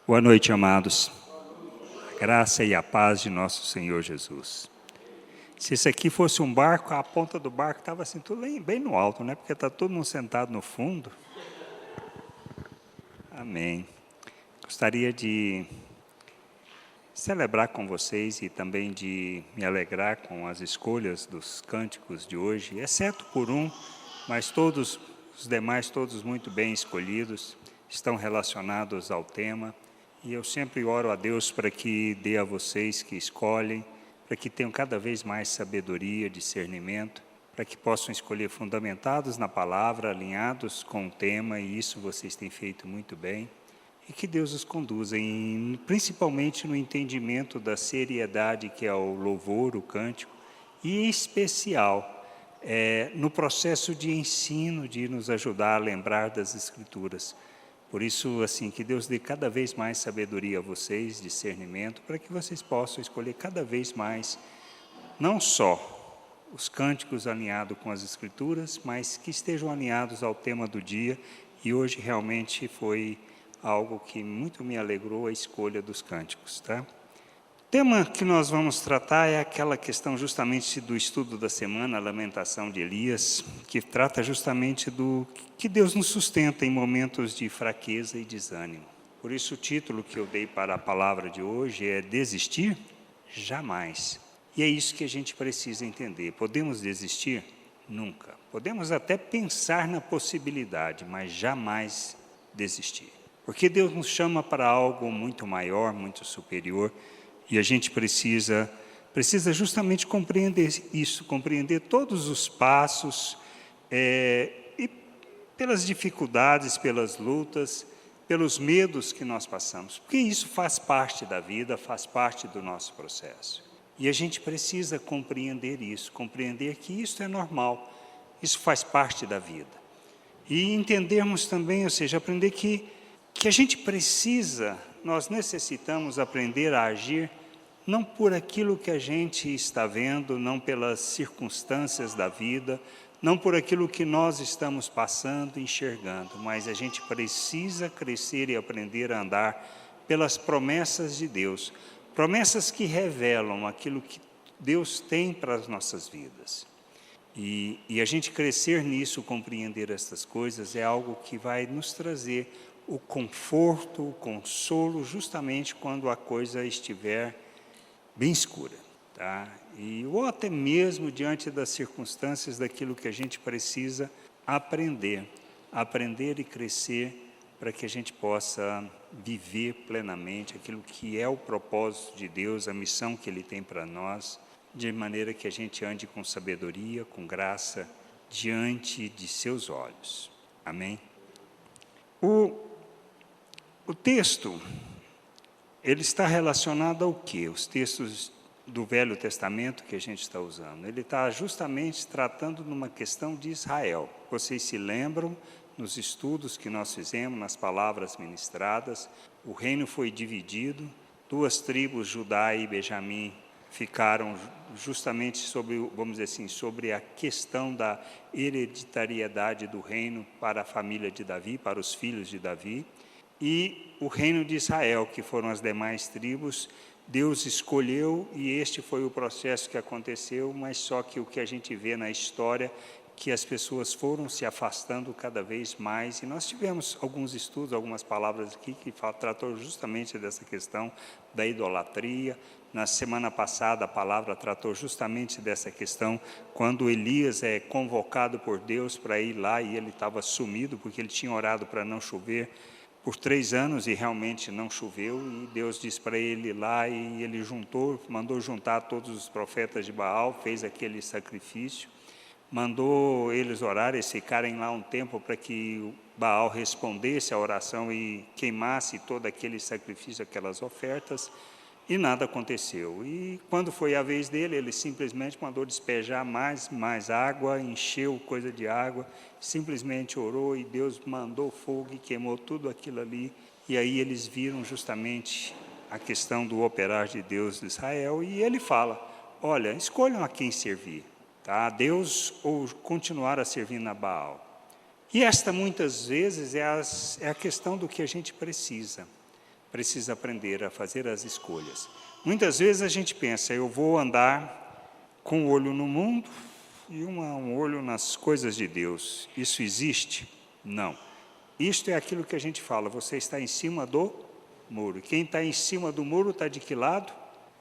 Boa noite, amados. A graça e a paz de nosso Senhor Jesus. Se esse aqui fosse um barco, a ponta do barco estava assim, tudo bem no alto, né? Porque está todo mundo sentado no fundo. Amém. Gostaria de celebrar com vocês e também de me alegrar com as escolhas dos cânticos de hoje, exceto por um, mas todos os demais, todos muito bem escolhidos, estão relacionados ao tema. E eu sempre oro a Deus para que dê a vocês que escolhem, para que tenham cada vez mais sabedoria, discernimento, para que possam escolher fundamentados na palavra, alinhados com o tema, e isso vocês têm feito muito bem. E que Deus os conduza, principalmente no entendimento da seriedade que é o louvor, o cântico, e em especial no processo de ensino, de nos ajudar a lembrar das Escrituras. Por isso, assim, que Deus dê cada vez mais sabedoria a vocês, discernimento, para que vocês possam escolher cada vez mais, não só os cânticos alinhados com as Escrituras, mas que estejam alinhados ao tema do dia. E hoje realmente foi algo que muito me alegrou, a escolha dos cânticos, tá? O tema que nós vamos tratar é aquela questão justamente do estudo da semana, a lamentação de Elias, que trata justamente do que Deus nos sustenta em momentos de fraqueza e desânimo. Por isso o título que eu dei para a palavra de hoje é Desistir? Jamais. E é isso que a gente precisa entender. Podemos desistir? Nunca. Podemos até pensar na possibilidade, mas jamais desistir. Porque Deus nos chama para algo muito maior, muito superior, e a gente precisa justamente compreender isso, compreender todos os passos, e pelas dificuldades, pelas lutas, pelos medos que nós passamos, porque isso faz parte da vida, faz parte do nosso processo. E a gente precisa compreender isso, compreender que isso é normal, isso faz parte da vida. E entendermos também, ou seja, aprender que a gente precisa, nós necessitamos aprender a agir não por aquilo que a gente está vendo, não pelas circunstâncias da vida, não por aquilo que nós estamos passando, enxergando, mas a gente precisa crescer e aprender a andar pelas promessas de Deus, promessas que revelam aquilo que Deus tem para as nossas vidas. E a gente crescer nisso, compreender estas coisas, é algo que vai nos trazer o conforto, o consolo, justamente quando a coisa estiver bem escura, tá? Ou até mesmo diante das circunstâncias, daquilo que a gente precisa aprender e crescer, para que a gente possa viver plenamente aquilo que é o propósito de Deus, a missão que Ele tem para nós, de maneira que a gente ande com sabedoria, com graça, diante de seus olhos. Amém? O texto, ele está relacionado ao quê? Os textos do Velho Testamento que a gente está usando. Ele está justamente tratando de uma questão de Israel. Vocês se lembram, nos estudos que nós fizemos, nas palavras ministradas, o reino foi dividido, 2 tribos, Judá e Benjamim, ficaram justamente sobre, vamos dizer assim, sobre a questão da hereditariedade do reino para a família de Davi, para os filhos de Davi. E o reino de Israel, que foram as demais tribos, Deus escolheu, e este foi o processo que aconteceu, mas só que o que a gente vê na história, que as pessoas foram se afastando cada vez mais, e nós tivemos alguns estudos, algumas palavras aqui, que tratou justamente dessa questão da idolatria. Na semana passada, a palavra tratou justamente dessa questão, quando Elias é convocado por Deus para ir lá, e ele estava sumido, porque ele tinha orado para não chover, por 3 anos, e realmente não choveu, e Deus disse para ele ir lá, e ele mandou juntar todos os profetas de Baal, fez aquele sacrifício, mandou eles orarem, eles ficarem lá um tempo para que o Baal respondesse à oração e queimasse todo aquele sacrifício, aquelas ofertas, e nada aconteceu. E quando foi a vez dele, ele simplesmente mandou despejar mais água, encheu coisa de água, simplesmente orou, e Deus mandou fogo e queimou tudo aquilo ali. E aí eles viram justamente a questão do operar de Deus de Israel, e ele fala, olha, escolham a quem servir, tá? A Deus ou continuar a servir na Baal. E esta muitas vezes é a questão do que a gente precisa. precisa aprender a fazer as escolhas. Muitas vezes a gente pensa, eu vou andar com um olho no mundo e um olho nas coisas de Deus. Isso existe? Não. Isto é aquilo que a gente fala, você está em cima do muro. Quem está em cima do muro está de que lado?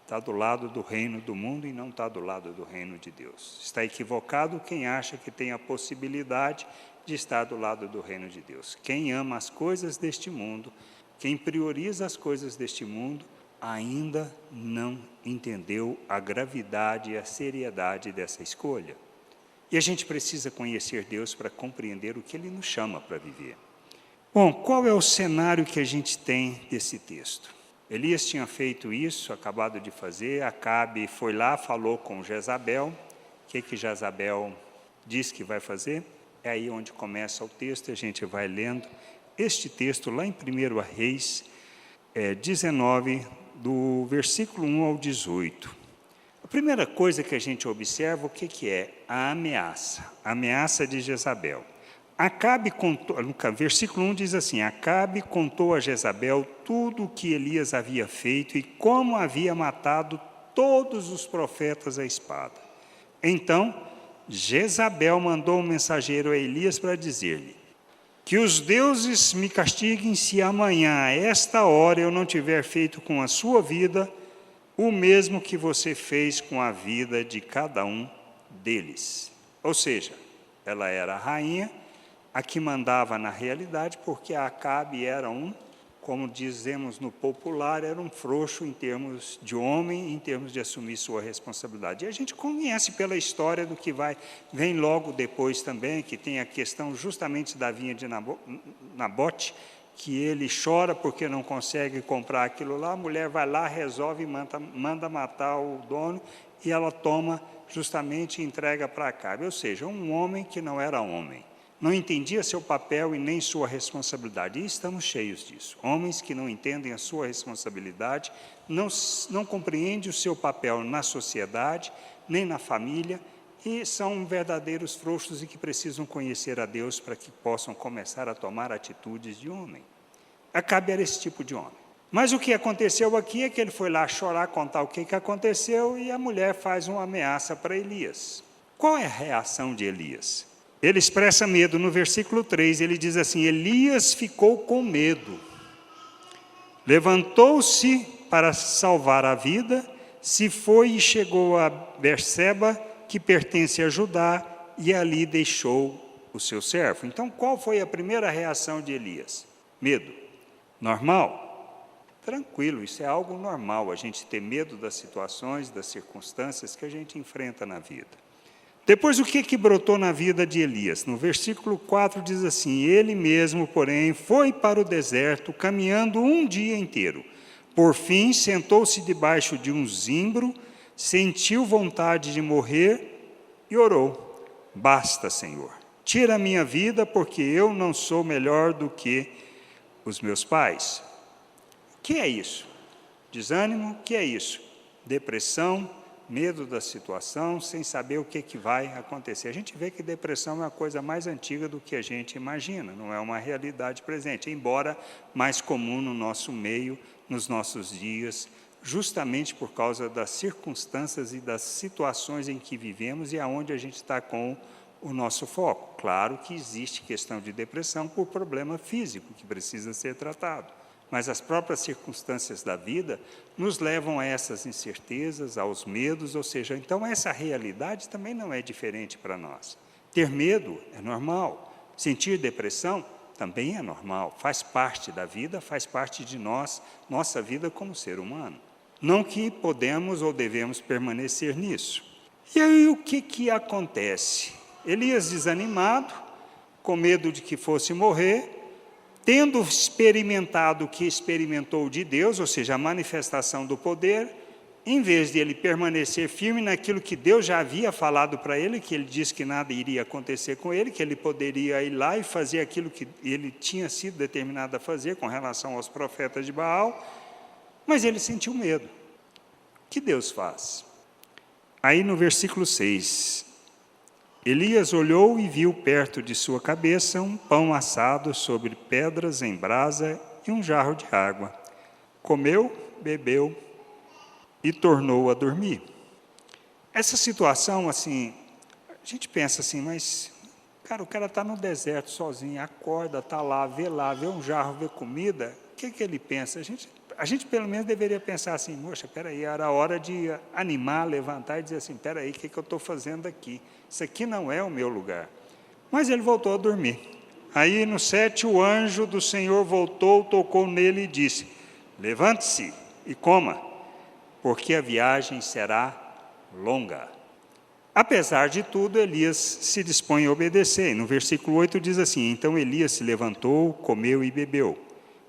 Está do lado do reino do mundo e não está do lado do reino de Deus. Está equivocado quem acha que tem a possibilidade de estar do lado do reino de Deus. Quem ama as coisas deste mundo, quem prioriza as coisas deste mundo, ainda não entendeu a gravidade e a seriedade dessa escolha. E a gente precisa conhecer Deus para compreender o que Ele nos chama para viver. Bom, qual é o cenário que a gente tem desse texto? Elias tinha feito isso, acabado de fazer, Acabe foi lá, falou com Jezabel. O que Jezabel diz que vai fazer? É aí onde começa o texto, a gente vai lendo este texto lá em 1 Reis 19, do versículo 1 ao 18. A primeira coisa que a gente observa, o que é? A ameaça de Jezabel. Acabe contou, versículo 1 diz assim, Acabe contou a Jezabel tudo o que Elias havia feito e como havia matado todos os profetas à espada. Então, Jezabel mandou um mensageiro a Elias para dizer-lhe, que os deuses me castiguem se amanhã, a esta hora, eu não tiver feito com a sua vida o mesmo que você fez com a vida de cada um deles. Ou seja, ela era a rainha, a que mandava na realidade, porque Acabe era como dizemos no popular, era um frouxo em termos de homem, em termos de assumir sua responsabilidade. E a gente conhece pela história do que vem logo depois também, que tem a questão justamente da vinha de Nabote, que ele chora porque não consegue comprar aquilo lá, a mulher vai lá, resolve e manda matar o dono, e ela toma justamente e entrega para Acabe. Ou seja, um homem que não era homem. Não entendia seu papel e nem sua responsabilidade. E estamos cheios disso. Homens que não entendem a sua responsabilidade, não compreendem o seu papel na sociedade, nem na família, e são verdadeiros frouxos e que precisam conhecer a Deus para que possam começar a tomar atitudes de homem. Acabe era esse tipo de homem. Mas o que aconteceu aqui é que ele foi lá chorar, contar o que aconteceu, e a mulher faz uma ameaça para Elias. Qual é a reação de Elias? Ele expressa medo. No versículo 3, ele diz assim, Elias ficou com medo. Levantou-se para salvar a vida, se foi e chegou a Berseba, que pertence a Judá, e ali deixou o seu servo. Então, qual foi a primeira reação de Elias? Medo. Normal? Tranquilo, isso é algo normal, a gente ter medo das situações, das circunstâncias que a gente enfrenta na vida. Depois, o que brotou na vida de Elias? No versículo 4 diz assim, ele mesmo, porém, foi para o deserto, caminhando um dia inteiro. Por fim, sentou-se debaixo de um zimbro, sentiu vontade de morrer e orou. Basta, Senhor, tira a minha vida, porque eu não sou melhor do que os meus pais. O que é isso? Desânimo, o que é isso? Depressão, medo da situação, sem saber o que vai acontecer. A gente vê que depressão é a coisa mais antiga do que a gente imagina, não é uma realidade presente, embora mais comum no nosso meio, nos nossos dias, justamente por causa das circunstâncias e das situações em que vivemos e aonde a gente está com o nosso foco. Claro que existe questão de depressão por problema físico que precisa ser tratado. Mas as próprias circunstâncias da vida nos levam a essas incertezas, aos medos, ou seja, então essa realidade também não é diferente para nós. Ter medo é normal, sentir depressão também é normal, faz parte da vida, faz parte de nossa vida como ser humano. Não que podemos ou devemos permanecer nisso. E aí o que acontece? Elias desanimado, com medo de que fosse morrer, tendo experimentado o que experimentou de Deus, ou seja, a manifestação do poder, em vez de ele permanecer firme naquilo que Deus já havia falado para ele, que ele disse que nada iria acontecer com ele, que ele poderia ir lá e fazer aquilo que ele tinha sido determinado a fazer com relação aos profetas de Baal, mas ele sentiu medo. O que Deus faz? Aí no versículo 6, Elias olhou e viu perto de sua cabeça um pão assado sobre pedras em brasa e um jarro de água. comeu, bebeu e tornou a dormir. Essa situação, assim, a gente pensa assim, mas, cara, o cara está no deserto sozinho, acorda, está lá, vê um jarro, vê comida, o que ele pensa? A gente pelo menos deveria pensar assim, moxa, peraí, era hora de animar, levantar e dizer assim, peraí, o que eu estou fazendo aqui? Isso aqui não é o meu lugar. Mas ele voltou a dormir. Aí no 7, o anjo do Senhor voltou, tocou nele e disse, levante-se e coma, porque a viagem será longa. Apesar de tudo, Elias se dispõe a obedecer. No versículo 8 diz assim, então Elias se levantou, comeu e bebeu.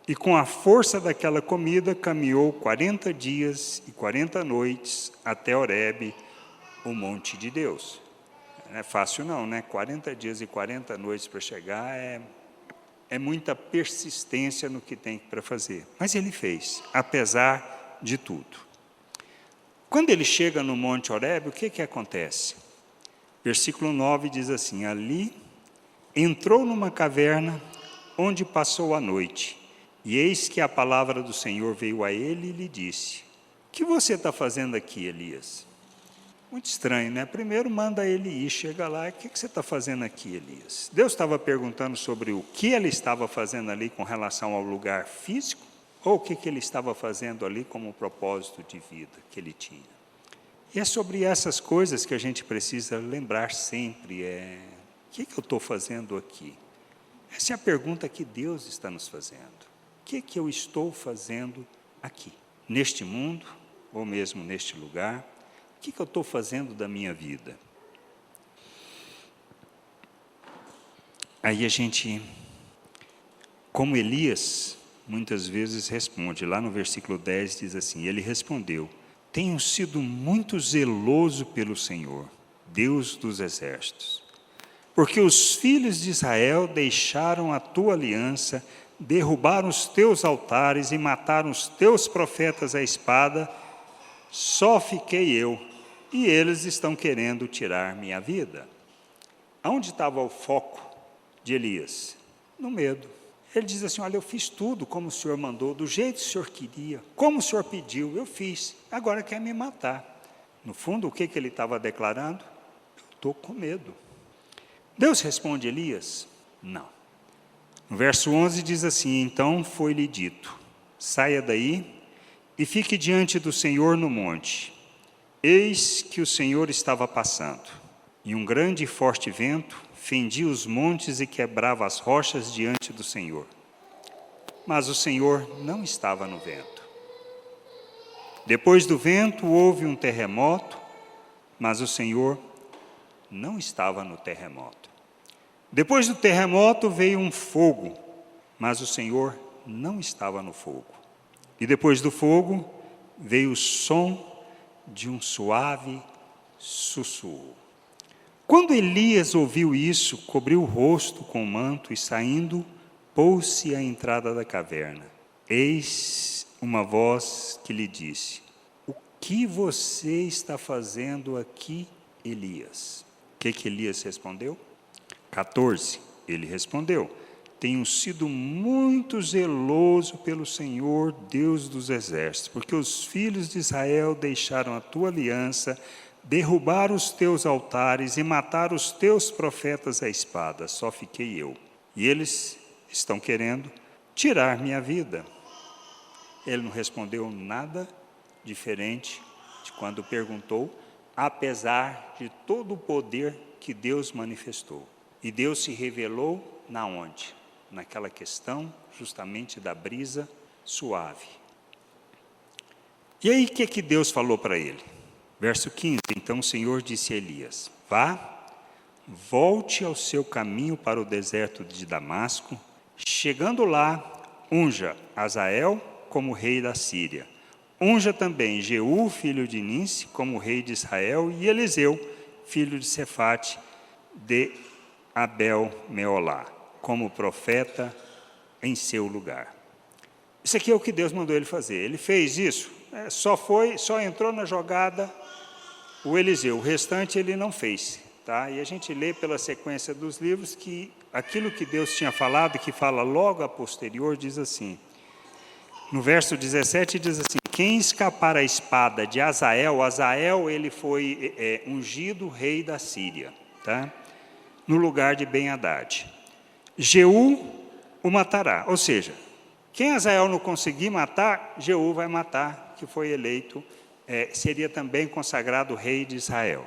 E com a força daquela comida, caminhou 40 dias e 40 noites até Horebe, o monte de Deus. Não é fácil não, né? 40 dias e 40 noites para chegar é muita persistência no que tem para fazer. Mas ele fez, apesar de tudo. Quando ele chega no Monte Horebe, o que acontece? Versículo 9 diz assim, ali entrou numa caverna onde passou a noite, e eis que a palavra do Senhor veio a ele e lhe disse, o que você está fazendo aqui, Elias? Muito estranho, né? Primeiro manda ele ir, chega lá, o que você está fazendo aqui, Elias? Deus estava perguntando sobre o que ele estava fazendo ali com relação ao lugar físico, ou o que ele estava fazendo ali como propósito de vida que ele tinha. E é sobre essas coisas que a gente precisa lembrar sempre, o que eu estou fazendo aqui? Essa é a pergunta que Deus está nos fazendo. O que eu estou fazendo aqui? Neste mundo, ou mesmo neste lugar? O que eu estou fazendo da minha vida? Aí a gente, como Elias, muitas vezes responde, lá no versículo 10 diz assim, ele respondeu, tenho sido muito zeloso pelo Senhor, Deus dos exércitos, porque os filhos de Israel deixaram a tua aliança, derrubaram os teus altares e mataram os teus profetas à espada, só fiquei eu, e eles estão querendo tirar minha vida. Aonde estava o foco de Elias? No medo. Ele diz assim, olha, eu fiz tudo como o Senhor mandou, do jeito que o Senhor queria, como o Senhor pediu, eu fiz, agora quer me matar. No fundo, o que ele estava declarando? Eu estou com medo. Deus responde Elias? Não. No verso 11 diz assim, então foi-lhe dito, saia daí e fique diante do Senhor no monte. Eis que o Senhor estava passando, e um grande e forte vento fendia os montes e quebrava as rochas diante do Senhor. Mas o Senhor não estava no vento. Depois do vento houve um terremoto, mas o Senhor não estava no terremoto. Depois do terremoto veio um fogo, mas o Senhor não estava no fogo. E depois do fogo veio o som de um suave sussurro. Quando Elias ouviu isso, cobriu o rosto com o manto e saindo, pôs-se à entrada da caverna. Eis uma voz que lhe disse, o que você está fazendo aqui, Elias? O que Elias respondeu? 14, ele respondeu, tenho sido muito zeloso pelo Senhor, Deus dos exércitos, porque os filhos de Israel deixaram a tua aliança, derrubaram os teus altares e mataram os teus profetas à espada, só fiquei eu. E eles estão querendo tirar minha vida. Ele não respondeu nada diferente de quando perguntou, apesar de todo o poder que Deus manifestou. E Deus se revelou na onde? Naquela questão justamente da brisa suave. E aí o que Deus falou para ele? Verso 15, então o Senhor disse a Elias, vá, volte ao seu caminho para o deserto de Damasco, chegando lá, unja Azael como rei da Síria, unja também Jeú, filho de Ninsi, como rei de Israel, e Eliseu, filho de Sefate, de Abel-Meolá, como profeta em seu lugar. Isso aqui é o que Deus mandou ele fazer. Ele fez isso, só entrou na jogada o Eliseu, o restante ele não fez. Tá? E a gente lê pela sequência dos livros que aquilo que Deus tinha falado, que fala logo a posterior, diz assim, No verso 17 diz assim: quem escapar a espada de Azael, Azael ele foi ungido rei da Síria, tá? No lugar de Ben-Hadad. Jeú o matará, ou seja, quem Azael não conseguir matar, Jeú vai matar, que foi eleito, seria também consagrado rei de Israel.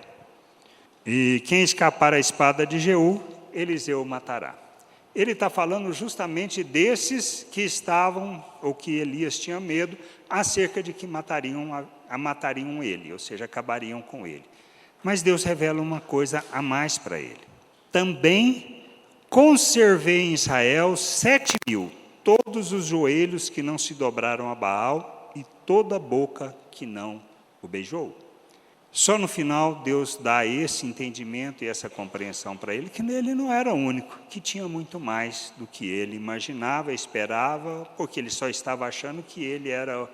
E quem escapar a espada de Jeú, Eliseu o matará. Ele está falando justamente desses que estavam, ou que Elias tinha medo, acerca de que matariam ele, ou seja, acabariam com ele. Mas Deus revela uma coisa a mais para ele. Também conservei em Israel 7.000, todos os joelhos que não se dobraram a Baal e toda a boca que não o beijou. Só no final Deus dá esse entendimento e essa compreensão para ele, que ele não era o único, que tinha muito mais do que ele imaginava, esperava, porque ele só estava achando que ele era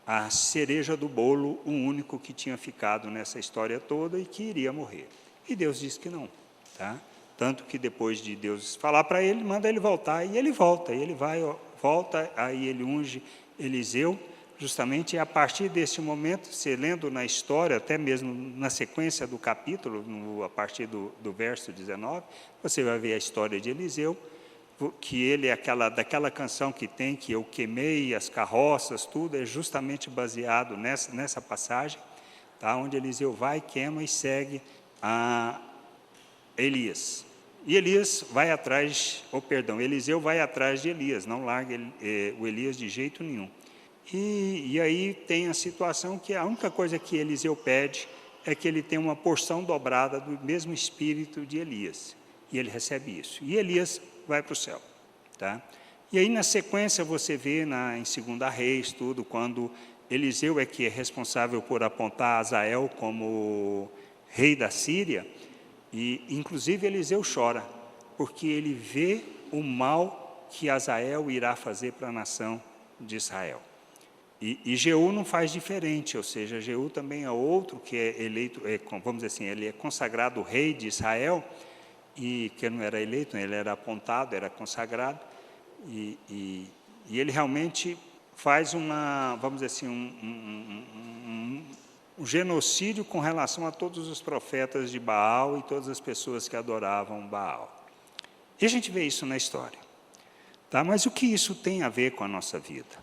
a cereja do bolo, o único que tinha ficado nessa história toda e que iria morrer. E Deus disse que não, tá? Tanto que depois de Deus falar para ele, manda ele voltar, e ele volta, e ele volta, aí ele unge Eliseu. Justamente a partir desse momento, você lendo na história, até mesmo na sequência do capítulo, a partir do verso 19, você vai ver a história de Eliseu, que ele é daquela canção que tem, que eu queimei as carroças, tudo, é justamente baseado nessa passagem, tá? Onde Eliseu vai, queima e segue a Elias. E Elias vai atrás, Eliseu vai atrás de Elias, não larga o Elias de jeito nenhum. E aí tem a situação que a única coisa que Eliseu pede é que ele tenha uma porção dobrada do mesmo espírito de Elias. E ele recebe isso. E Elias vai para o céu. Tá? E aí na sequência você vê em 2 Reis, tudo, quando Eliseu que é responsável por apontar Azael como rei da Síria, e inclusive Eliseu chora, porque ele vê o mal que Azael irá fazer para a nação de Israel. E Jeú não faz diferente, ou seja, Jeú também é outro que é eleito, vamos dizer assim, ele é consagrado rei de Israel, e que não era eleito, ele era apontado, era consagrado, e ele realmente faz vamos dizer assim, um genocídio com relação a todos os profetas de Baal e todas as pessoas que adoravam Baal. E a gente vê isso na história. Tá? Mas o que isso tem a ver com a nossa vida?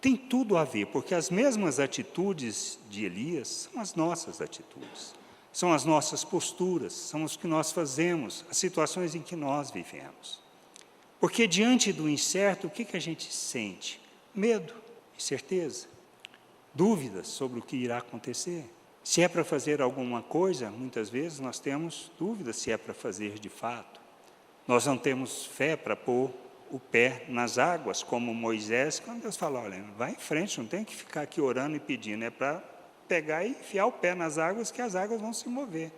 Tem tudo a ver, porque as mesmas atitudes de Elias são as nossas atitudes, são as nossas posturas, são os que nós fazemos, as situações em que nós vivemos. Porque diante do incerto, o que a gente sente? Medo, incerteza, dúvidas sobre o que irá acontecer. Se é para fazer alguma coisa, muitas vezes nós temos dúvidas se é para fazer de fato. Nós não temos fé para pôr o pé nas águas, como Moisés, quando Deus fala, olha, vai em frente, não tem que ficar aqui orando e pedindo, é para pegar e enfiar o pé nas águas, que as águas vão se mover.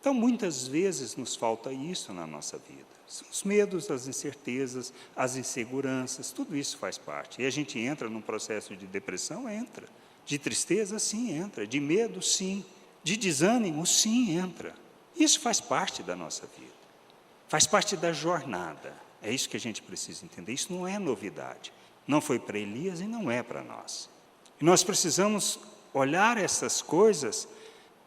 Então, muitas vezes nos falta isso na nossa vida. São os medos, as incertezas, as inseguranças, tudo isso faz parte. E a gente entra num processo de depressão, entra. De tristeza, sim, entra. De medo, sim. De desânimo, sim, entra. Isso faz parte da nossa vida. Faz parte da jornada. É isso que a gente precisa entender. Isso não é novidade. Não foi para Elias e não é para nós. E nós precisamos olhar essas coisas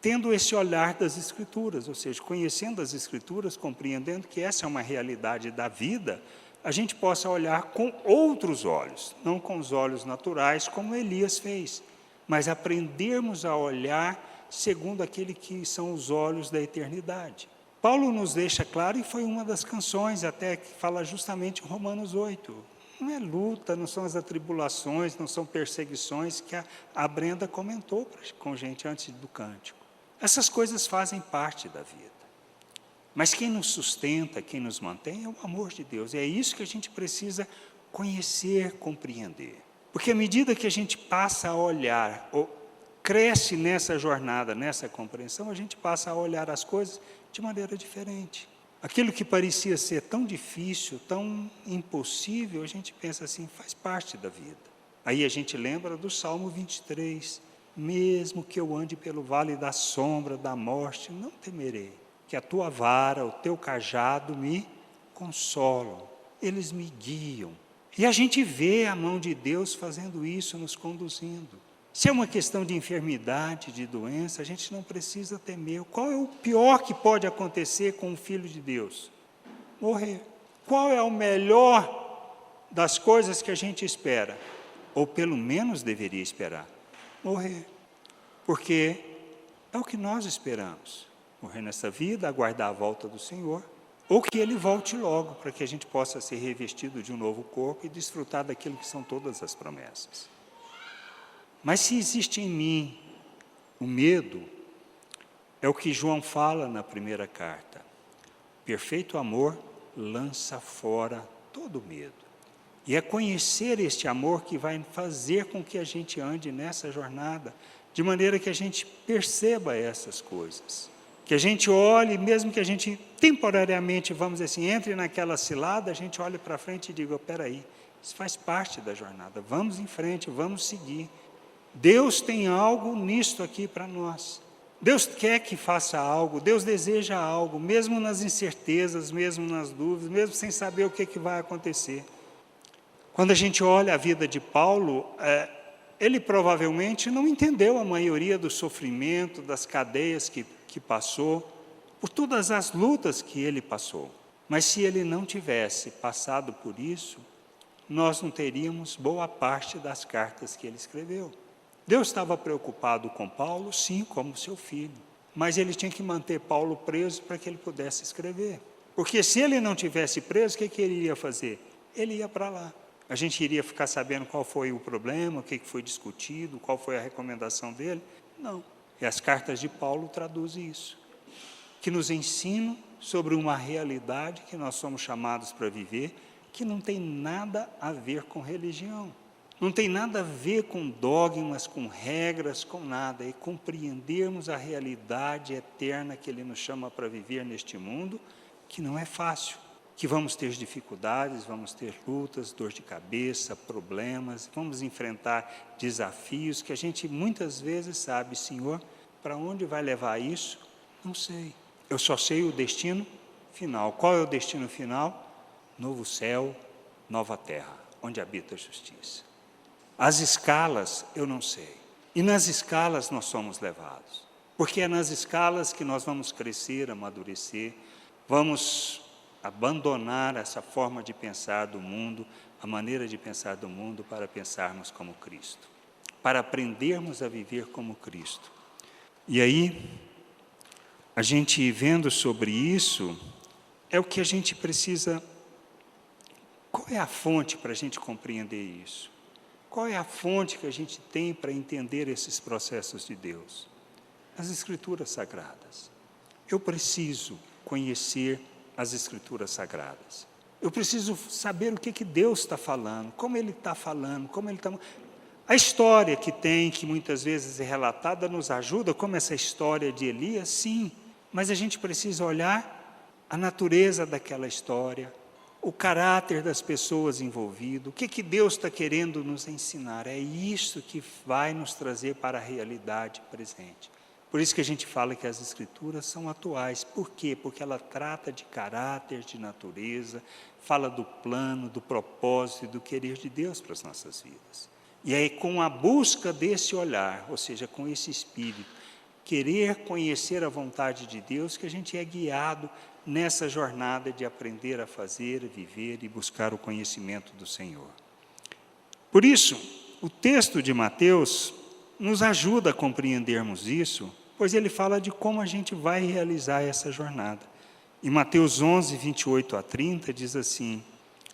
tendo esse olhar das Escrituras, ou seja, conhecendo as Escrituras, compreendendo que essa é uma realidade da vida, a gente possa olhar com outros olhos, não com os olhos naturais, como Elias fez, mas aprendermos a olhar segundo aquele que são os olhos da eternidade. Paulo nos deixa claro, e foi uma das canções até que fala justamente em Romanos 8, não é luta, não são as atribulações, não são perseguições que a Brenda comentou com gente antes do cântico. Essas coisas fazem parte da vida. Mas quem nos sustenta, quem nos mantém é o amor de Deus. E é isso que a gente precisa conhecer, compreender. Porque à medida que a gente passa a olhar, ou cresce nessa jornada, nessa compreensão, a gente passa a olhar as coisas de maneira diferente. Aquilo que parecia ser tão difícil, tão impossível, a gente pensa assim, faz parte da vida. Aí a gente lembra do Salmo 23, mesmo que eu ande pelo vale da sombra da morte, não temerei, que a tua vara, o teu cajado me consolam, eles me guiam, E a gente vê a mão de Deus fazendo isso, nos conduzindo. Se é uma questão de enfermidade, de doença, a gente não precisa temer. Qual é o pior que pode acontecer com um filho de Deus? Morrer. Qual é o melhor das coisas que a gente espera? Ou pelo menos deveria esperar? Morrer. Porque é o que nós esperamos. Morrer nessa vida, aguardar a volta do Senhor, ou que Ele volte logo, para que a gente possa ser revestido de um novo corpo e desfrutar daquilo que são todas as promessas. Mas se existe em mim o medo, é o que João fala na primeira carta. Perfeito amor lança fora todo medo. E é conhecer este amor que vai fazer com que a gente ande nessa jornada, de maneira que a gente perceba essas coisas. Que a gente olhe, mesmo que a gente temporariamente, vamos dizer assim, entre naquela cilada, a gente olhe para frente e diga, espera aí, isso faz parte da jornada, vamos em frente, vamos seguir. Deus tem algo nisto aqui para nós. Deus quer que faça algo, Deus deseja algo, mesmo nas incertezas, mesmo nas dúvidas, mesmo sem saber o que vai acontecer. Quando a gente olha a vida de Paulo, ele provavelmente não entendeu a maioria do sofrimento, das cadeias que passou, por todas as lutas que ele passou. Mas se ele não tivesse passado por isso, nós não teríamos boa parte das cartas que ele escreveu. Deus estava preocupado com Paulo, sim, como seu filho. Mas ele tinha que manter Paulo preso para que ele pudesse escrever. Porque se ele não tivesse preso, o que ele iria fazer? Ele ia para lá. A gente iria ficar sabendo qual foi o problema, o que foi discutido, qual foi a recomendação dele? Não. E as cartas de Paulo traduzem isso. Que nos ensinam sobre uma realidade que nós somos chamados para viver, que não tem nada a ver com religião. Não tem nada a ver com dogmas, com regras, com nada. É compreendermos a realidade eterna que Ele nos chama para viver neste mundo, que não é fácil. Que vamos ter dificuldades, vamos ter lutas, dor de cabeça, problemas, vamos enfrentar desafios que a gente muitas vezes sabe, Senhor, para onde vai levar isso? Não sei. Eu só sei o destino final. Qual é o destino final? Novo céu, nova terra, onde habita a justiça. As escalas, eu não sei. E nas escalas nós somos levados. Porque é nas escalas que nós vamos crescer, amadurecer, vamos abandonar essa forma de pensar do mundo, a maneira de pensar do mundo, para pensarmos como Cristo. Para aprendermos a viver como Cristo. E aí, a gente vendo sobre isso, é o que a gente precisa. Qual é a fonte para a gente compreender isso? Qual é a fonte que a gente tem para entender esses processos de Deus? As Escrituras Sagradas. Eu preciso conhecer as Escrituras Sagradas. Eu preciso saber o que Deus está falando, como Ele está falando, como Ele está... A história que tem, que muitas vezes é relatada, nos ajuda, como essa história de Elias, sim, mas a gente precisa olhar a natureza daquela história, o caráter das pessoas envolvidas, o que Deus está querendo nos ensinar. É isso que vai nos trazer para a realidade presente. Por isso que a gente fala que as Escrituras são atuais. Por quê? Porque ela trata de caráter, de natureza, fala do plano, do propósito e do querer de Deus para as nossas vidas. E aí, com a busca desse olhar, ou seja, com esse espírito, querer conhecer a vontade de Deus, que a gente é guiado nessa jornada de aprender a fazer, a viver e buscar o conhecimento do Senhor. Por isso, o texto de Mateus nos ajuda a compreendermos isso, pois ele fala de como a gente vai realizar essa jornada. Em Mateus 11, 28 a 30, diz assim,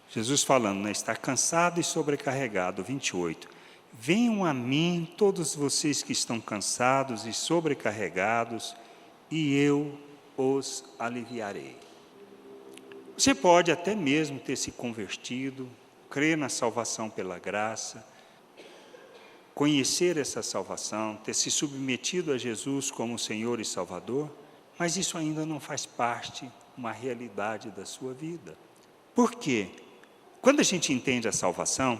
Jesus falando, está cansado e sobrecarregado, 28. Venham a mim todos vocês que estão cansados e sobrecarregados, e eu os aliviarei. Você pode até mesmo ter se convertido, crer na salvação pela graça, conhecer essa salvação, ter se submetido a Jesus como Senhor e Salvador, mas isso ainda não faz parte, uma realidade da sua vida. Por quê? Quando a gente entende a salvação,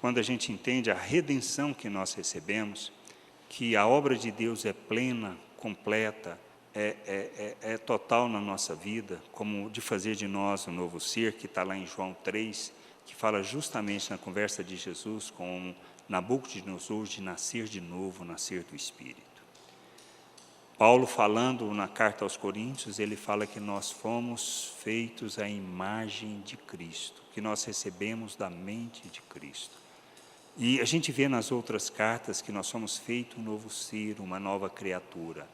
quando a gente entende a redenção que nós recebemos, que a obra de Deus é plena, completa, é total na nossa vida, como de fazer de nós um novo ser, que está lá em João 3, que fala justamente na conversa de Jesus com Nabucodonosor de nascer de novo, nascer do Espírito. Paulo, falando na carta aos Coríntios, ele fala que nós fomos feitos à imagem de Cristo, que nós recebemos da mente de Cristo. E a gente vê nas outras cartas que nós somos feitos um novo ser, uma nova criatura.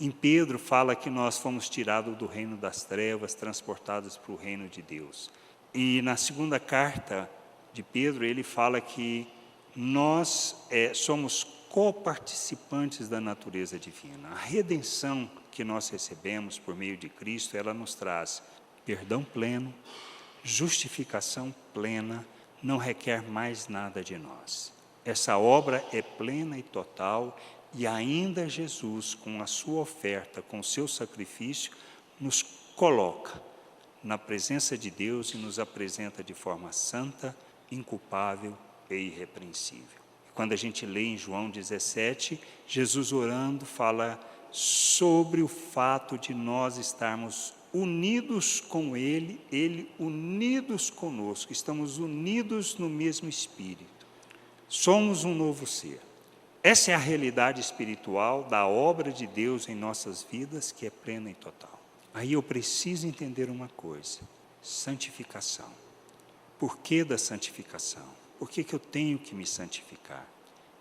Em Pedro fala que nós fomos tirados do reino das trevas, transportados para o reino de Deus. E na segunda carta de Pedro, ele fala que nós somos coparticipantes da natureza divina. A redenção que nós recebemos por meio de Cristo, ela nos traz perdão pleno, justificação plena, não requer mais nada de nós. Essa obra é plena e total, e ainda Jesus, com a sua oferta, com o seu sacrifício, nos coloca na presença de Deus e nos apresenta de forma santa, inculpável e irrepreensível. Quando a gente lê em João 17, Jesus orando fala sobre o fato de nós estarmos unidos com Ele, Ele unidos conosco, estamos unidos no mesmo Espírito. Somos um novo ser. Essa é a realidade espiritual da obra de Deus em nossas vidas, que é plena e total. Aí eu preciso entender uma coisa: santificação. Por que da santificação? Por que eu tenho que me santificar?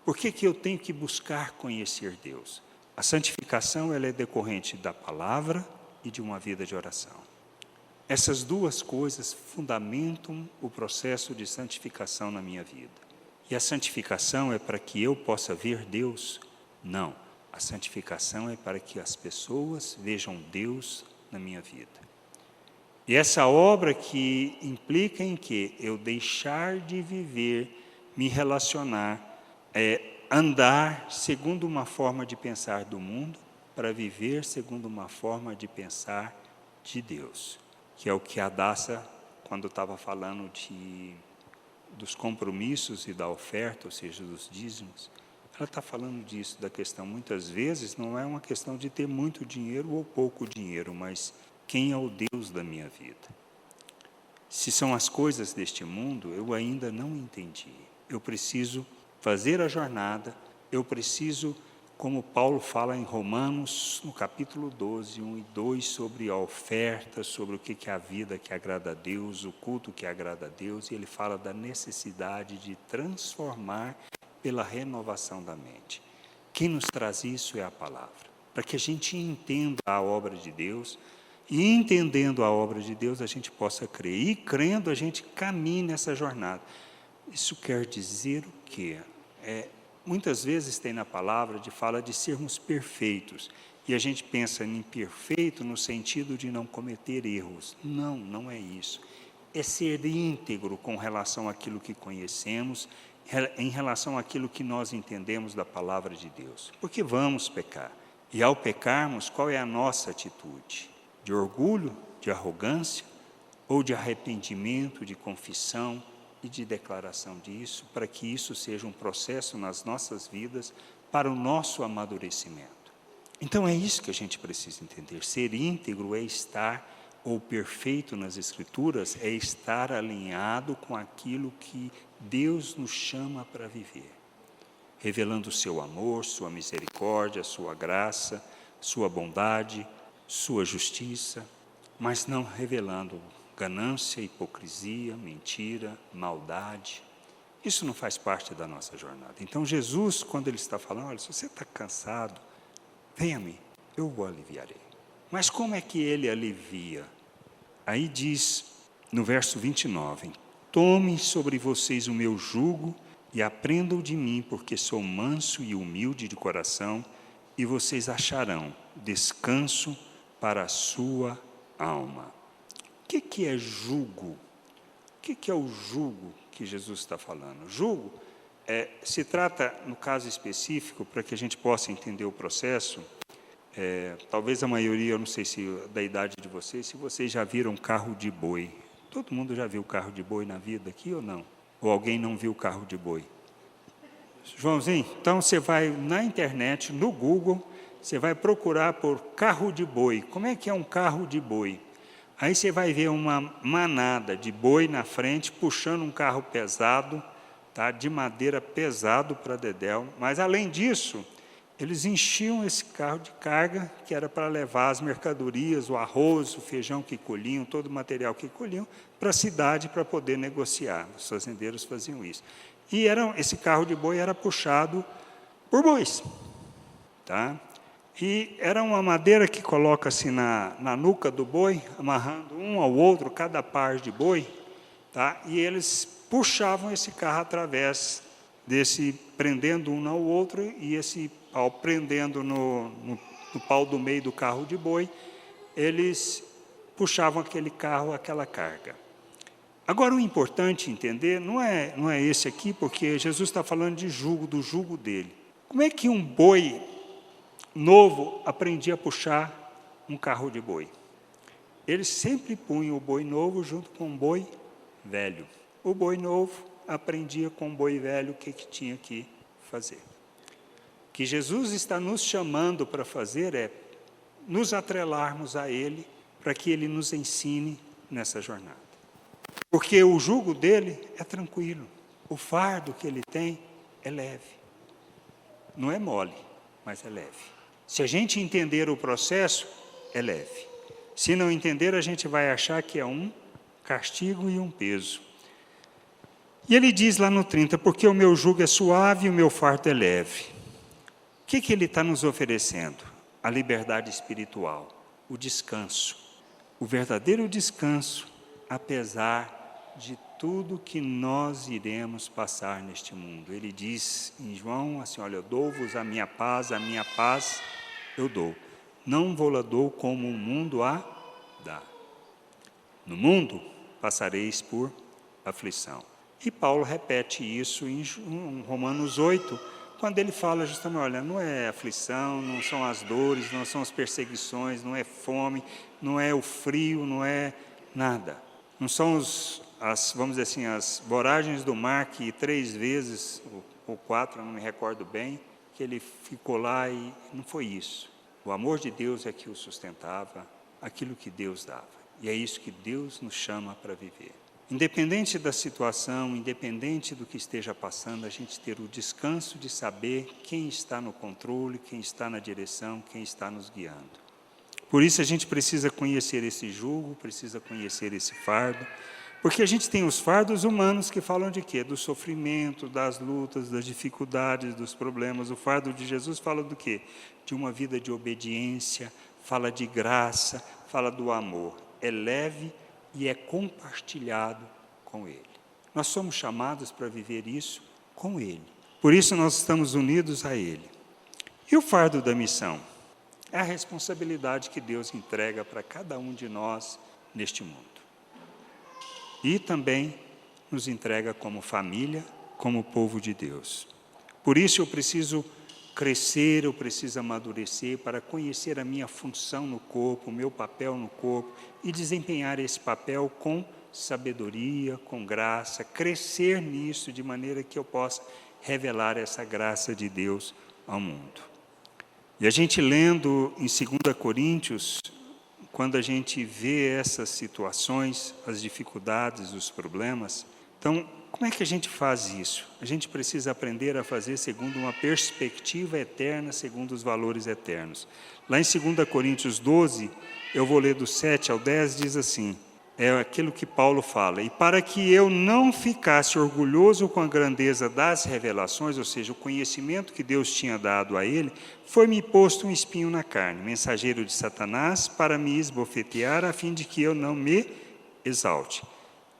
Por que eu tenho que buscar conhecer Deus? A santificação ela é decorrente da palavra e de uma vida de oração. Essas duas coisas fundamentam o processo de santificação na minha vida. E a santificação é para que eu possa ver Deus? Não. A santificação é para que as pessoas vejam Deus na minha vida. E essa obra que implica em que eu deixar de viver, me relacionar, andar segundo uma forma de pensar do mundo, para viver segundo uma forma de pensar de Deus. Que é o que a Daça, quando estava falando dos compromissos e da oferta, ou seja, dos dízimos, ela está falando disso, da questão, muitas vezes, não é uma questão de ter muito dinheiro ou pouco dinheiro, mas quem é o Deus da minha vida? Se são as coisas deste mundo, eu ainda não entendi. Eu preciso fazer a jornada, eu preciso, como Paulo fala em Romanos, no capítulo 12, 1 e 2, sobre a oferta, sobre o que é a vida que agrada a Deus, o culto que agrada a Deus, e ele fala da necessidade de transformar pela renovação da mente. Quem nos traz isso é a palavra, para que a gente entenda a obra de Deus, e entendendo a obra de Deus, a gente possa crer. E crendo, a gente caminha nessa jornada. Isso quer dizer o quê? Muitas vezes tem na palavra fala de sermos perfeitos. E a gente pensa em perfeito no sentido de não cometer erros. Não, não é isso. É ser íntegro com relação àquilo que conhecemos, em relação àquilo que nós entendemos da palavra de Deus. Porque vamos pecar. E ao pecarmos, qual é a nossa atitude? De orgulho, de arrogância, ou de arrependimento, de confissão e de declaração disso, para que isso seja um processo nas nossas vidas para o nosso amadurecimento. Então é isso que a gente precisa entender. Ser íntegro é estar, ou perfeito nas Escrituras, é estar alinhado com aquilo que Deus nos chama para viver, revelando o seu amor, sua misericórdia, sua graça, sua bondade, sua justiça, mas não revelando ganância, hipocrisia, mentira, maldade. Isso não faz parte da nossa jornada. Então Jesus, quando Ele está falando, olha, se você está cansado, venha a mim, eu o aliviarei. Mas como é que Ele alivia? Aí diz, no verso 29, tomem sobre vocês o meu jugo e aprendam de mim, porque sou manso e humilde de coração, e vocês acharão descanso para a sua alma. O que é jugo? O que é o jugo que Jesus está falando? Jugo se trata, no caso específico, para que a gente possa entender o processo, talvez a maioria, eu não sei se da idade de vocês, se vocês já viram carro de boi. Todo mundo já viu carro de boi na vida aqui ou não? Ou alguém não viu carro de boi? Joãozinho, então você vai na internet, no Google, você vai procurar por carro de boi. Como é que é um carro de boi? Aí você vai ver uma manada de boi na frente, puxando um carro pesado, tá, de madeira pesado para dedéu. Mas, além disso, eles enchiam esse carro de carga, que era para levar as mercadorias, o arroz, o feijão que colhiam, todo o material que colhiam, para a cidade para poder negociar. Os fazendeiros faziam isso. E esse carro de boi era puxado por bois. Tá? E era uma madeira que coloca-se na nuca do boi, amarrando um ao outro, cada par de boi, tá? E eles puxavam esse carro através prendendo um ao outro, e esse pau prendendo no pau do meio do carro de boi, eles puxavam aquele carro, aquela carga. Agora, o importante entender não é esse aqui, porque Jesus está falando de jugo, do jugo dele. Como é que um boi novo aprendia a puxar um carro de boi? Eles sempre punham o boi novo junto com o boi velho. O boi novo aprendia com o boi velho o que tinha que fazer. O que Jesus está nos chamando para fazer é nos atrelarmos a Ele, para que Ele nos ensine nessa jornada. Porque o jugo dele é tranquilo, o fardo que ele tem é leve. Não é mole, mas é leve. Se a gente entender o processo, é leve. Se não entender, a gente vai achar que é um castigo e um peso. E ele diz lá no 30, porque o meu jugo é suave e o meu fardo é leve. O que ele está nos oferecendo? A liberdade espiritual, o descanso. O verdadeiro descanso, apesar de tudo que nós iremos passar neste mundo. Ele diz em João, assim, olha, eu dou-vos a minha paz eu dou. Não vou-la dou como o mundo a dá. No mundo passareis por aflição. E Paulo repete isso em Romanos 8, quando ele fala justamente, olha, não é aflição, não são as dores, não são as perseguições, não é fome, não é o frio, não é nada. Não são vamos dizer assim, as voragens do mar que 3 vezes, ou 4, não me recordo bem, que ele ficou lá e não foi isso. O amor de Deus é que o sustentava, aquilo que Deus dava. E é isso que Deus nos chama para viver. Independente da situação, independente do que esteja passando, a gente ter o descanso de saber quem está no controle, quem está na direção, quem está nos guiando. Por isso a gente precisa conhecer esse jugo, precisa conhecer esse fardo, porque a gente tem os fardos humanos que falam de quê? Do sofrimento, das lutas, das dificuldades, dos problemas. O fardo de Jesus fala do quê? De uma vida de obediência, fala de graça, fala do amor. É leve e é compartilhado com Ele. Nós somos chamados para viver isso com Ele. Por isso nós estamos unidos a Ele. E o fardo da missão? É a responsabilidade que Deus entrega para cada um de nós neste mundo. E também nos entrega como família, como povo de Deus. Por isso eu preciso crescer, eu preciso amadurecer para conhecer a minha função no corpo, o meu papel no corpo e desempenhar esse papel com sabedoria, com graça, crescer nisso de maneira que eu possa revelar essa graça de Deus ao mundo. E a gente lendo em 2 Coríntios, quando a gente vê essas situações, as dificuldades, os problemas, então, como é que a gente faz isso? A gente precisa aprender a fazer segundo uma perspectiva eterna, segundo os valores eternos. Lá em 2 Coríntios 12, eu vou ler do 7 ao 10, diz assim, é aquilo que Paulo fala, e para que eu não ficasse orgulhoso com a grandeza das revelações, ou seja, o conhecimento que Deus tinha dado a ele, foi-me posto um espinho na carne, mensageiro de Satanás, para me esbofetear, a fim de que eu não me exalte.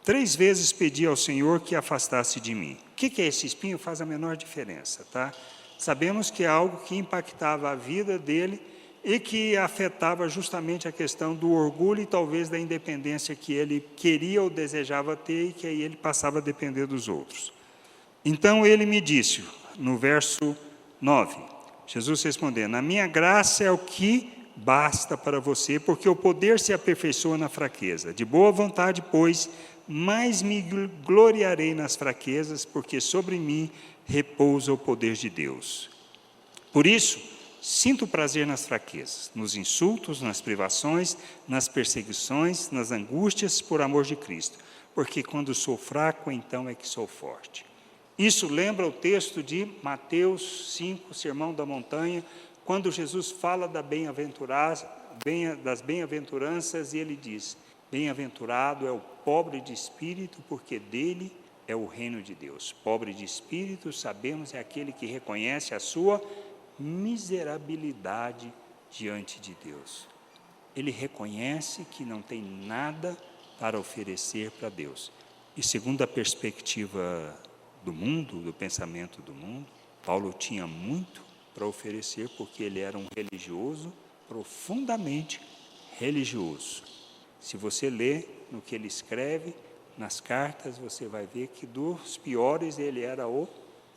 3 vezes pedi ao Senhor que afastasse de mim. O que é esse espinho? Faz a menor diferença, tá? Sabemos que é algo que impactava a vida dele e que afetava justamente a questão do orgulho e talvez da independência que ele queria ou desejava ter e que aí ele passava a depender dos outros. Então ele me disse, no verso 9, Jesus respondendo, a minha graça é o que basta para você, porque o poder se aperfeiçoa na fraqueza. De boa vontade, pois, mais me gloriarei nas fraquezas, porque sobre mim repousa o poder de Deus. Por isso, Sinto prazer nas fraquezas, nos insultos, nas privações, nas perseguições, nas angústias por amor de Cristo, porque quando sou fraco, então é que sou forte. Isso lembra o texto de Mateus 5, Sermão da Montanha, quando Jesus fala das bem-aventuranças, e ele diz: bem-aventurado é o pobre de espírito, porque dele é o reino de Deus. Pobre de espírito, sabemos, é aquele que reconhece a sua miserabilidade diante de Deus. Ele reconhece que não tem nada para oferecer para Deus. E segundo a perspectiva do mundo, do pensamento do mundo, Paulo tinha muito para oferecer, porque ele era um religioso, profundamente religioso. Se você lê no que ele escreve, nas cartas, você vai ver que dos piores ele era o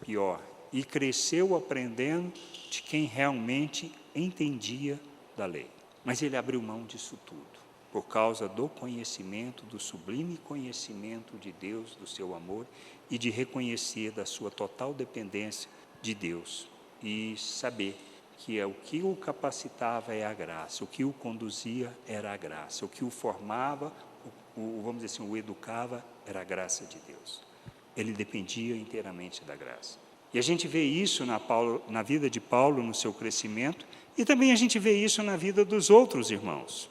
pior. E cresceu aprendendo de quem realmente entendia da lei. Mas ele abriu mão disso tudo, por causa do conhecimento, do sublime conhecimento de Deus, do seu amor, e de reconhecer da sua total dependência de Deus. E saber que o que o capacitava é a graça, o que o conduzia era a graça, o que o formava, vamos dizer assim, o educava, era a graça de Deus. Ele dependia inteiramente da graça. E a gente vê isso na vida de Paulo, no seu crescimento, e também a gente vê isso na vida dos outros irmãos.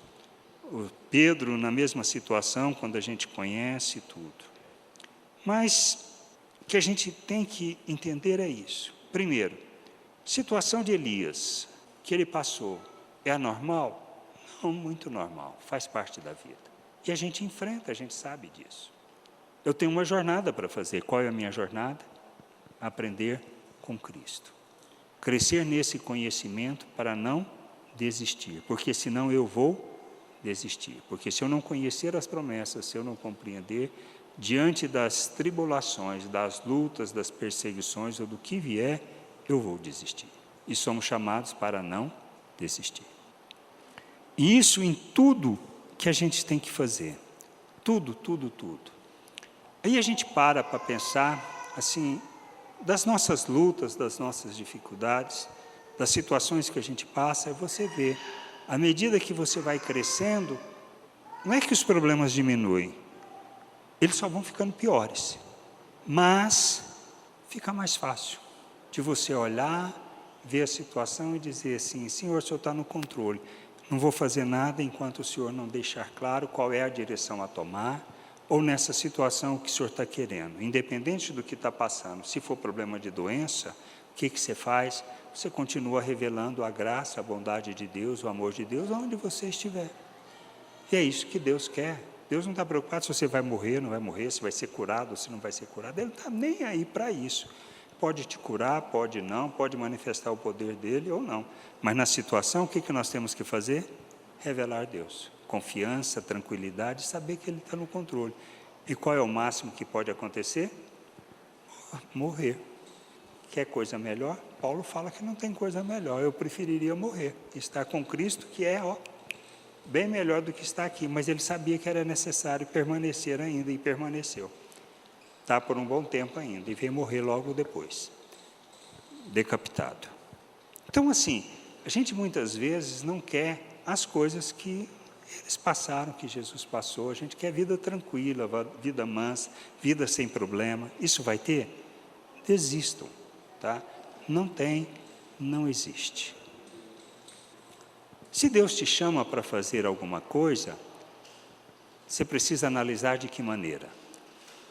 O Pedro, na mesma situação, quando a gente conhece tudo. Mas o que a gente tem que entender é isso. Primeiro, situação de Elias, que ele passou, é anormal? Não, muito normal, faz parte da vida. E a gente enfrenta, a gente sabe disso. Eu tenho uma jornada para fazer. Qual é a minha jornada? Aprender com Cristo. Crescer nesse conhecimento para não desistir, porque senão eu vou desistir. Porque se eu não conhecer as promessas, se eu não compreender, diante das tribulações, das lutas, das perseguições ou do que vier, eu vou desistir. E somos chamados para não desistir. E isso em tudo que a gente tem que fazer. Tudo, tudo, tudo. Aí a gente para pensar, assim, das nossas lutas, das nossas dificuldades, das situações que a gente passa, e você vê, à medida que você vai crescendo, não é que os problemas diminuem, eles só vão ficando piores, mas fica mais fácil de você olhar, ver a situação e dizer assim: Senhor, o Senhor está no controle, não vou fazer nada enquanto o Senhor não deixar claro qual é a direção a tomar, ou nessa situação o que o Senhor está querendo, independente do que está passando. Se for problema de doença, o que você faz? Você continua revelando a graça, a bondade de Deus, o amor de Deus, onde você estiver. E é isso que Deus quer. Deus não está preocupado se você vai morrer, não vai morrer, se vai ser curado ou se não vai ser curado. Ele não está nem aí para isso. Pode te curar, pode não, pode manifestar o poder dele ou não. Mas na situação, o que nós temos que fazer? Revelar Deus. Confiança, tranquilidade, saber que Ele está no controle. E qual é o máximo que pode acontecer? Morrer. Quer coisa melhor? Paulo fala que não tem coisa melhor. Eu preferiria morrer. Estar com Cristo, que é bem melhor do que estar aqui. Mas ele sabia que era necessário permanecer ainda, e permaneceu. Está por um bom tempo ainda, e veio morrer logo depois, decapitado. Então, assim, a gente muitas vezes não quer as coisas que eles passaram, que Jesus passou. A gente quer vida tranquila, vida mansa, vida sem problema. Isso vai ter? Desistam, tá? Não tem, não existe. Se Deus te chama para fazer alguma coisa, você precisa analisar de que maneira.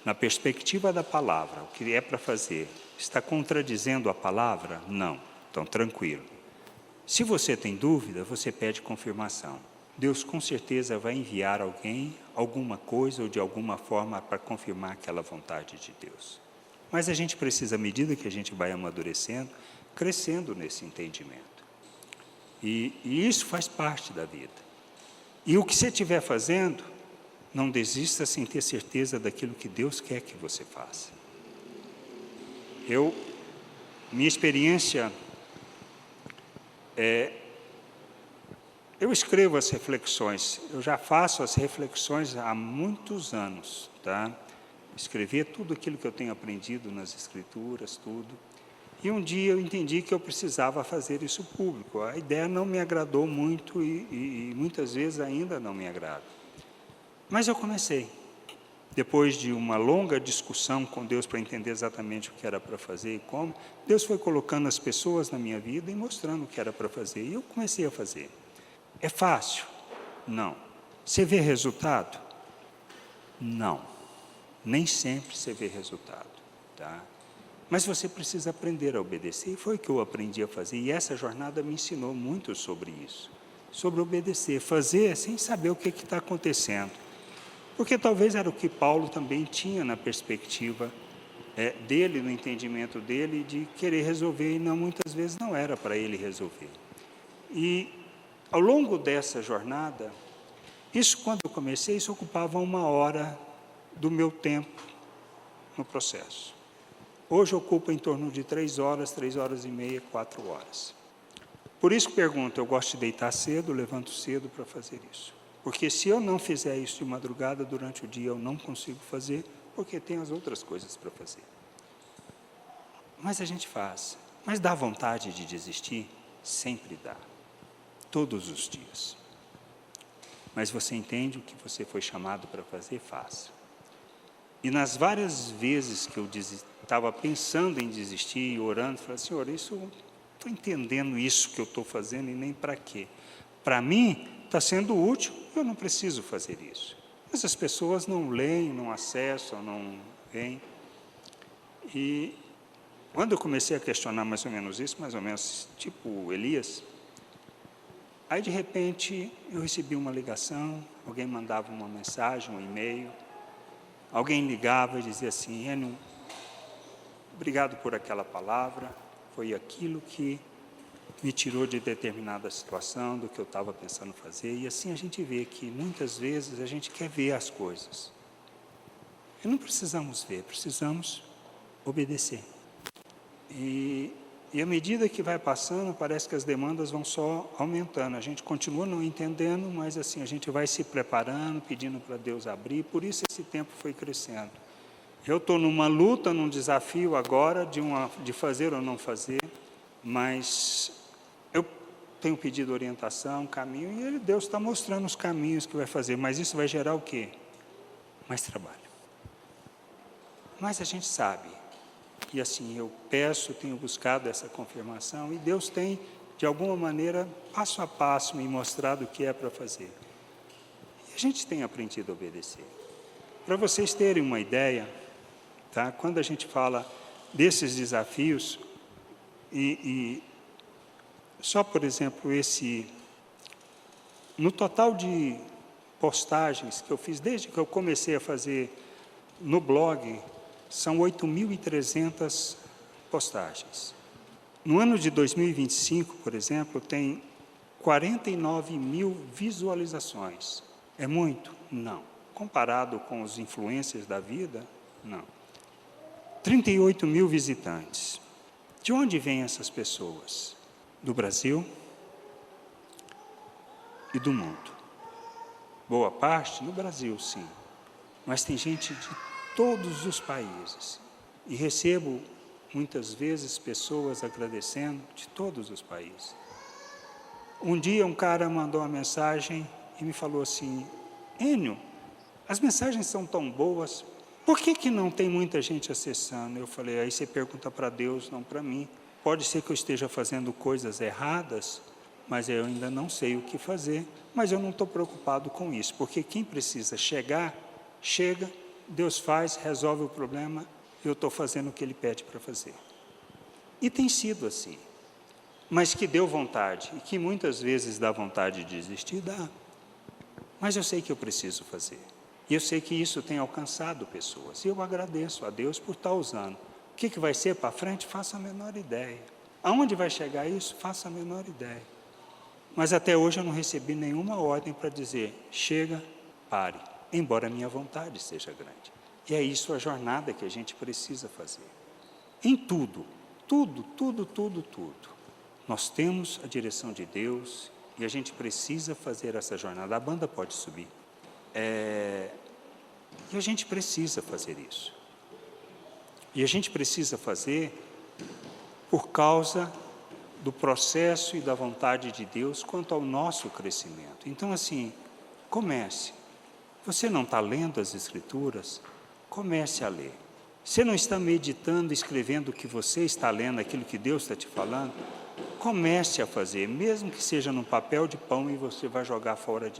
Na perspectiva da palavra, o que é para fazer, está contradizendo a palavra? Não. Então, tranquilo. Se você tem dúvida, você pede confirmação. Deus com certeza vai enviar alguém, alguma coisa ou de alguma forma para confirmar aquela vontade de Deus. Mas a gente precisa, à medida que a gente vai amadurecendo, crescendo nesse entendimento. E isso faz parte da vida. E o que você estiver fazendo, não desista sem ter certeza daquilo que Deus quer que você faça. Minha experiência eu escrevo as reflexões, eu já faço as reflexões há muitos anos, tá? Escrever tudo aquilo que eu tenho aprendido nas Escrituras, tudo. E um dia eu entendi que eu precisava fazer isso público. A ideia não me agradou muito e muitas vezes ainda não me agrada. Mas eu comecei. Depois de uma longa discussão com Deus para entender exatamente o que era para fazer e como, Deus foi colocando as pessoas na minha vida e mostrando o que era para fazer. E eu comecei a fazer. É fácil? Não. Você vê resultado? Não. Nem sempre você vê resultado, tá? Mas você precisa aprender a obedecer, e foi o que eu aprendi a fazer, e essa jornada me ensinou muito sobre isso, sobre obedecer, fazer sem saber o que está acontecendo, porque talvez era o que Paulo também tinha na perspectiva dele, no entendimento dele, de querer resolver, e não, muitas vezes não era para ele resolver. E ao longo dessa jornada, isso quando eu comecei, isso ocupava 1 hora do meu tempo no processo. Hoje ocupa em torno de 3 horas, 3 horas e meia, 4 horas. Por isso pergunto, eu gosto de deitar cedo, levanto cedo para fazer isso. Porque se eu não fizer isso de madrugada, durante o dia eu não consigo fazer, porque tem as outras coisas para fazer. Mas a gente faz. Mas dá vontade de desistir? Sempre dá. Todos os dias. Mas você entende o que você foi chamado para fazer? Faça. E nas várias vezes que eu estava pensando em desistir, orando, falei, Senhor, isso, não estou entendendo isso que eu estou fazendo e nem para quê. Para mim, está sendo útil, eu não preciso fazer isso. Mas as pessoas não leem, não acessam, não veem. E quando eu comecei a questionar mais ou menos isso, mais ou menos tipo Elias, aí de repente eu recebi uma ligação, alguém mandava uma mensagem, um e-mail, alguém ligava e dizia assim, Enio, obrigado por aquela palavra, foi aquilo que me tirou de determinada situação, do que eu estava pensando fazer, e assim a gente vê que muitas vezes a gente quer ver as coisas. E não precisamos ver, precisamos obedecer. E à medida que vai passando, parece que as demandas vão só aumentando. A gente continua não entendendo, mas assim, a gente vai se preparando, pedindo para Deus abrir, por isso esse tempo foi crescendo. Eu estou numa luta, num desafio agora de fazer ou não fazer, mas eu tenho pedido orientação, caminho, e Deus está mostrando os caminhos que vai fazer, mas isso vai gerar o quê? Mais trabalho. Mas a gente sabe, e assim, eu peço, tenho buscado essa confirmação, e Deus tem, de alguma maneira, passo a passo, me mostrado o que é para fazer. E a gente tem aprendido a obedecer. Para vocês terem uma ideia, tá? Quando a gente fala desses desafios, e só, por exemplo, no total de postagens que eu fiz, desde que eu comecei a fazer no blog, são 8.300 postagens. No ano de 2025, por exemplo, tem 49.000 visualizações. É muito? Não. Comparado com os influencers da vida, não. 38.000 visitantes. De onde vêm essas pessoas? Do Brasil e do mundo. Boa parte no Brasil, sim. Mas tem gente de todos os países. E recebo, muitas vezes, pessoas agradecendo de todos os países. Um dia um cara mandou uma mensagem e me falou assim, Enio, as mensagens são tão boas, por que não tem muita gente acessando? Eu falei, aí você pergunta para Deus, não para mim. Pode ser que eu esteja fazendo coisas erradas, mas eu ainda não sei o que fazer, mas eu não estou preocupado com isso, porque quem precisa chegar, chega, Deus faz, resolve o problema, eu estou fazendo o que Ele pede para fazer. E tem sido assim, mas que deu vontade, e que muitas vezes dá vontade de desistir, dá. Mas eu sei que eu preciso fazer, e eu sei que isso tem alcançado pessoas, e eu agradeço a Deus por estar usando. O que vai ser para frente? Faço a menor ideia. Aonde vai chegar isso? Faço a menor ideia. Mas até hoje eu não recebi nenhuma ordem para dizer, chega, pare, embora a minha vontade seja grande. E é isso a jornada que a gente precisa fazer. Em tudo, tudo. Nós temos a direção de Deus e a gente precisa fazer essa jornada. A banda pode subir. E a gente precisa fazer isso. E a gente precisa fazer por causa do processo e da vontade de Deus quanto ao nosso crescimento. Então, assim, comece. Você não está lendo as Escrituras? Comece a ler. Você não está meditando, escrevendo o que você está lendo, aquilo que Deus está te falando? Comece a fazer, mesmo que seja num papel de pão e você vai jogar fora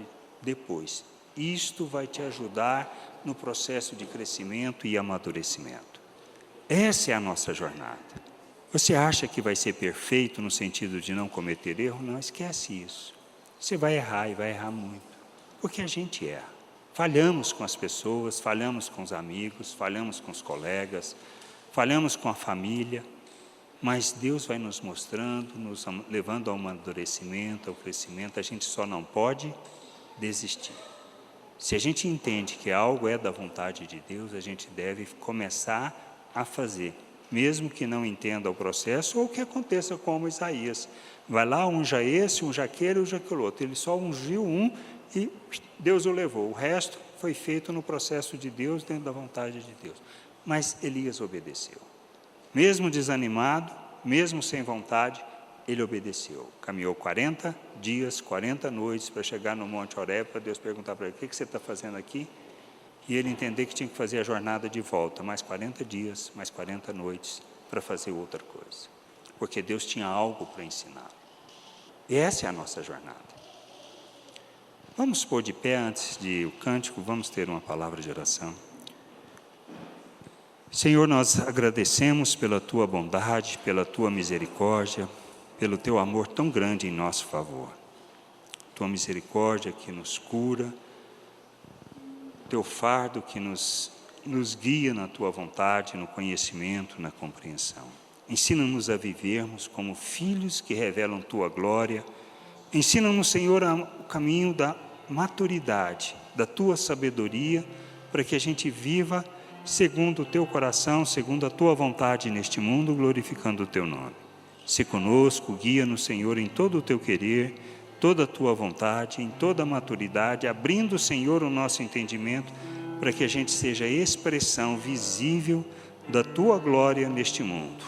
depois. Isto vai te ajudar no processo de crescimento e amadurecimento. Essa é a nossa jornada. Você acha que vai ser perfeito no sentido de não cometer erro? Não, esquece isso. Você vai errar e vai errar muito, porque a gente erra. Falhamos com as pessoas, falhamos com os amigos, falhamos com os colegas, falhamos com a família, mas Deus vai nos mostrando, nos levando ao amadurecimento, ao crescimento. A gente só não pode desistir. Se a gente entende que algo é da vontade de Deus, a gente deve começar a fazer, mesmo que não entenda o processo, ou que aconteça como Isaías. Vai lá, unja esse, unja aquele, unja aquele outro. Ele só ungiu um e Deus o levou. O resto foi feito no processo de Deus, dentro da vontade de Deus. Mas Elias obedeceu. Mesmo desanimado, mesmo sem vontade, ele obedeceu. Caminhou 40 dias, 40 noites para chegar no Monte Horebe, para Deus perguntar para ele: o que você está fazendo aqui? E ele entender que tinha que fazer a jornada de volta, mais 40 dias, mais 40 noites, para fazer outra coisa. Porque Deus tinha algo para ensinar. E essa é a nossa jornada. Vamos pôr de pé antes de o cântico, vamos ter uma palavra de oração. Senhor, nós agradecemos pela Tua bondade, pela Tua misericórdia, pelo Teu amor tão grande em nosso favor. Tua misericórdia que nos cura, Teu fardo que nos guia na Tua vontade, no conhecimento, na compreensão. Ensina-nos a vivermos como filhos que revelam Tua glória. Ensina-nos, Senhor, o caminho da maturidade, da Tua sabedoria, para que a gente viva segundo o Teu coração, segundo a Tua vontade neste mundo, glorificando o Teu nome. Se conosco, guia-nos, Senhor, em todo o Teu querer, toda a Tua vontade, em toda a maturidade, abrindo, Senhor, o nosso entendimento, para que a gente seja expressão visível da Tua glória neste mundo,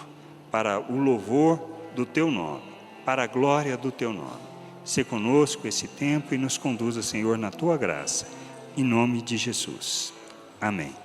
para o louvor do Teu nome, para a glória do Teu nome. Se conosco esse tempo e nos conduza, Senhor, na Tua graça. Em nome de Jesus. Amém.